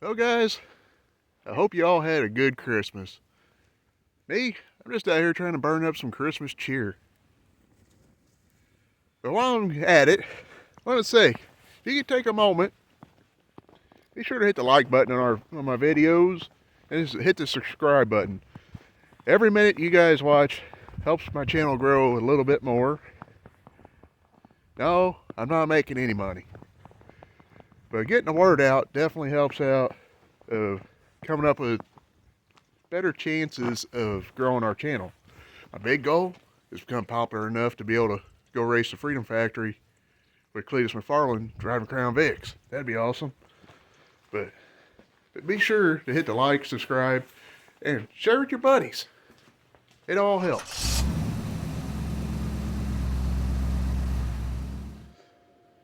Well, guys, I hope you all had a good Christmas. Me, I'm just out here trying to burn up some Christmas cheer. But while I'm at it, I want to say, if you could take a moment, be sure to hit the like button on my videos and just hit the subscribe button. Every minute you guys watch helps my channel grow a little bit more. No, I'm not making any money. But getting the word out definitely helps out of coming up with better chances of growing our channel. My big goal is to become popular enough to be able to go race the Freedom Factory with Cletus McFarland driving Crown Vics. That'd be awesome. But be sure to hit the like, subscribe, and share with your buddies. It all helps.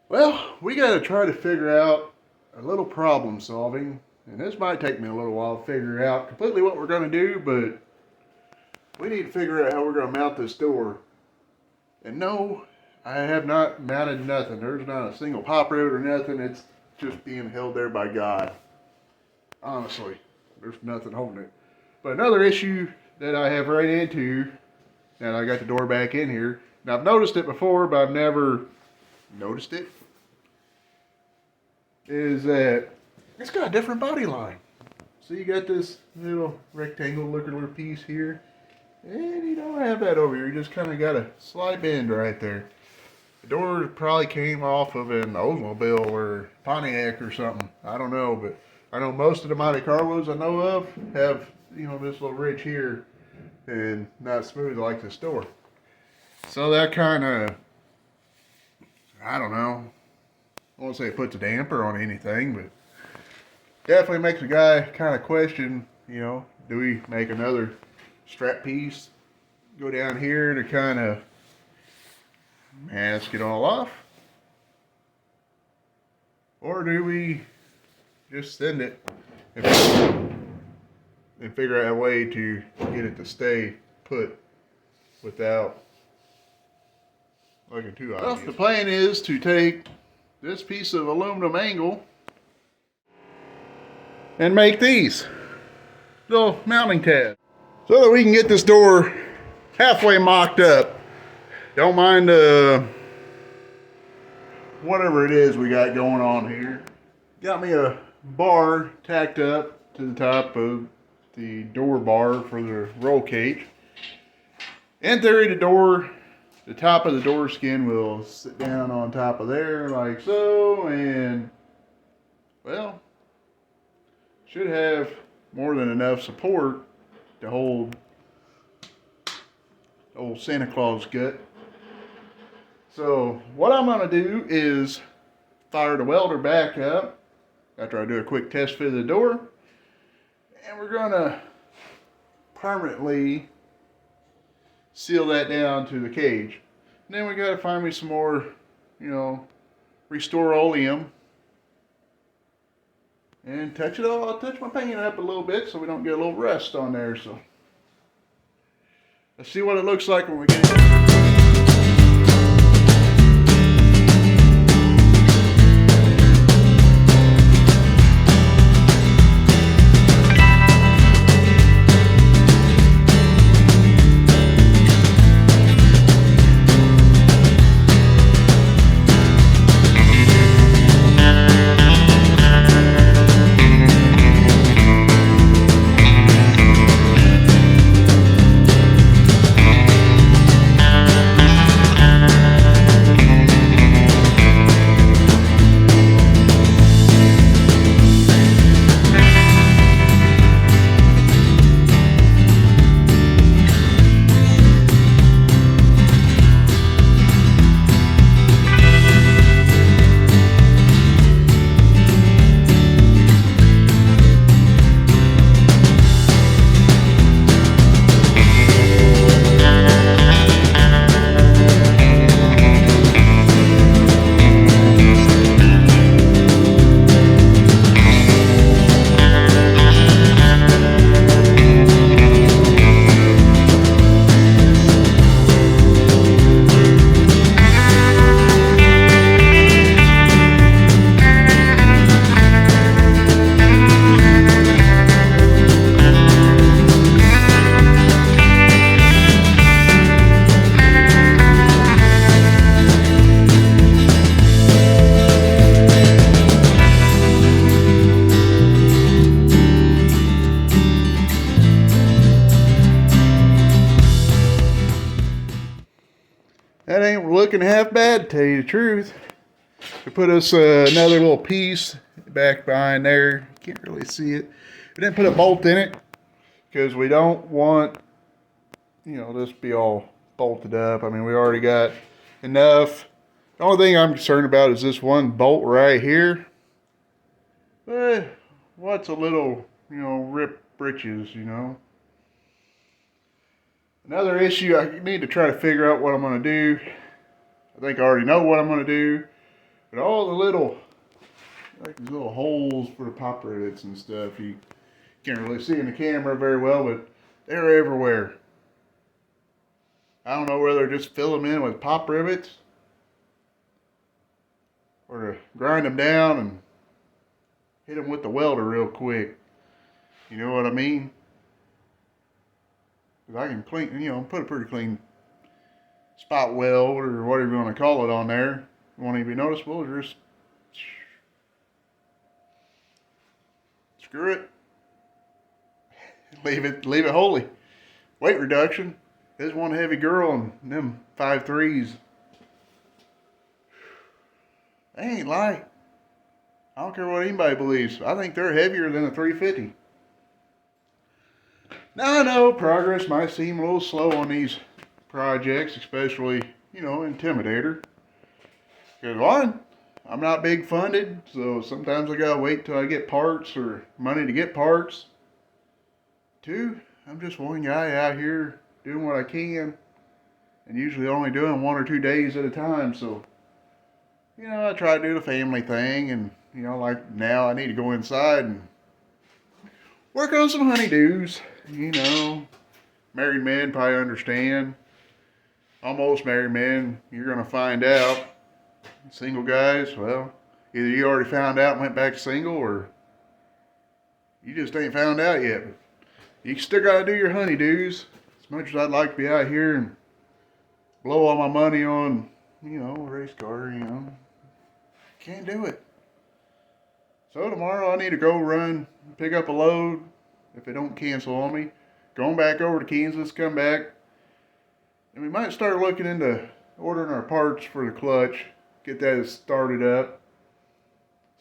Well, we got to try to figure out a little problem solving. And this might take me a little while to figure out completely what we're going to do, but we need to figure out how we're going to mount this door. And no, I have not mounted nothing. There's not a single pop rod or nothing. It's just being held there by God. Honestly, there's nothing holding it. But another issue that I have ran into, now I got the door back in here, and I've noticed it before, but I've never noticed it, is that it's got a different body line. So you got this little rectangular piece here, and you don't have that over here. You just kind of got a slight bend right there. The door probably came off of an Oldsmobile or Pontiac or something. I don't know, but I know most of the Monte Carlos I know of have, this little ridge here and not smooth like this door. So that kind of, I don't know, I won't say it puts a damper on anything, but definitely makes a guy kind of question, do we make another strap piece, go down here to kind of mask it all off? Or do we just send it and figure out a way to get it to stay put without looking too obvious? Well, the plan is to take this piece of aluminum angle and make these little mounting tabs so that we can get this door halfway mocked up. Don't mind whatever it is we got going on here. Got me a bar tacked up to the top of the door bar for the roll cage. In theory, the top of the door skin will sit down on top of there like so, and well, should have more than enough support to hold old Santa Claus gut. So what I'm going to do is fire the welder back up after I do a quick test fit of the door, and we're going to permanently seal that down to the cage. And then we got to find me some more, Restore-Oleum, and touch it all. I'll touch my paint up a little bit so we don't get a little rust on there. So let's see what it looks like when we get it. looking half bad, to tell you the truth. We put us another little piece back behind there. Can't really see it. We didn't put a bolt in it because we don't want, this to be all bolted up. I mean, we already got enough. The only thing I'm concerned about is this one bolt right here. What's a little, rip britches, Another issue, I need to try to figure out what I'm going to do. I think I already know what I'm going to do. But all the little, these little holes for the pop rivets and stuff, you can't really see in the camera very well, but they're everywhere. I don't know whether to just fill them in with pop rivets or to grind them down and hit them with the welder real quick. You know what I mean? Because I can clean, put a pretty clean spot weld or whatever you want to call it on there. It won't even be noticeable. Just screw it. Leave it holy. Weight reduction. There's one heavy girl and them 5.3s. They ain't light. I don't care what anybody believes. I think they're heavier than a 350. Now I know progress might seem a little slow on these projects, especially, Intimidator. Because one, I'm not big funded, so sometimes I gotta wait till I get parts or money to get parts. Two, I'm just one guy out here doing what I can, and usually only doing 1 or 2 days at a time, so, I try to do the family thing, and, like now I need to go inside and work on some honeydews. Married men probably understand. Almost married men, you're going to find out. Single guys, well, either you already found out and went back single, or you just ain't found out yet. But you still got to do your honeydews. As much as I'd like to be out here and blow all my money on, a race car, can't do it. So tomorrow I need to go run, pick up a load. If they don't cancel on me, going back over to Kansas, come back, and we might start looking into ordering our parts for the clutch, get that started up,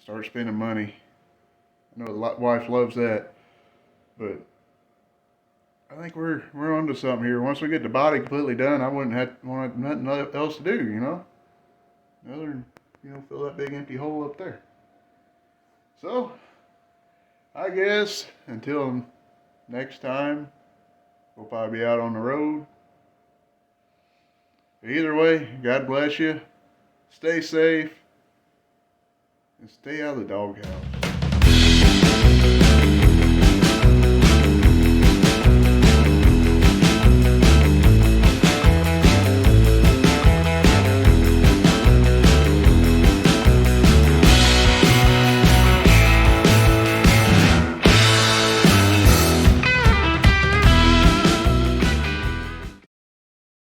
start spending money. I know the wife loves that, but I think we're onto something here. Once we get the body completely done, I wouldn't want nothing else to do, other than, fill that big empty hole up there. So, I guess until next time, we'll probably be out on the road. Either way, God bless you. Stay safe. And stay out of the doghouse.